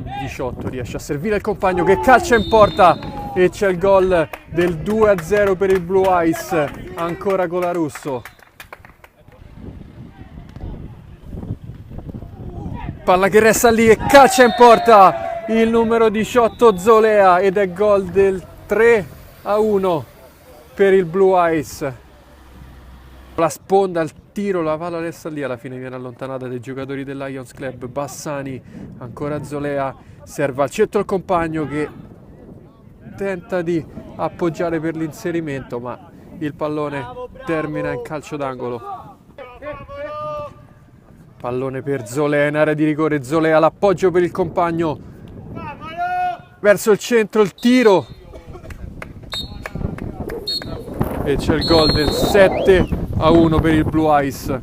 18 riesce a servire il compagno che calcia in porta e c'è il gol del 2-0 per il Blue Eyes, ancora Colarusso. Palla che resta lì e calcia in porta il numero 18 Zolea ed è gol del 3-1 per il Blue Eyes. La sponda, il tiro, la palla resta lì, alla fine viene allontanata dai giocatori del Lions Club. Bassani, ancora Zolea, serve al centro il compagno che tenta di appoggiare per l'inserimento, ma il pallone termina in calcio d'angolo. Pallone per Zolea in area di rigore, Zolea l'appoggio per il compagno, verso il centro il tiro e c'è il gol del 7-1 per il Blue Eyes.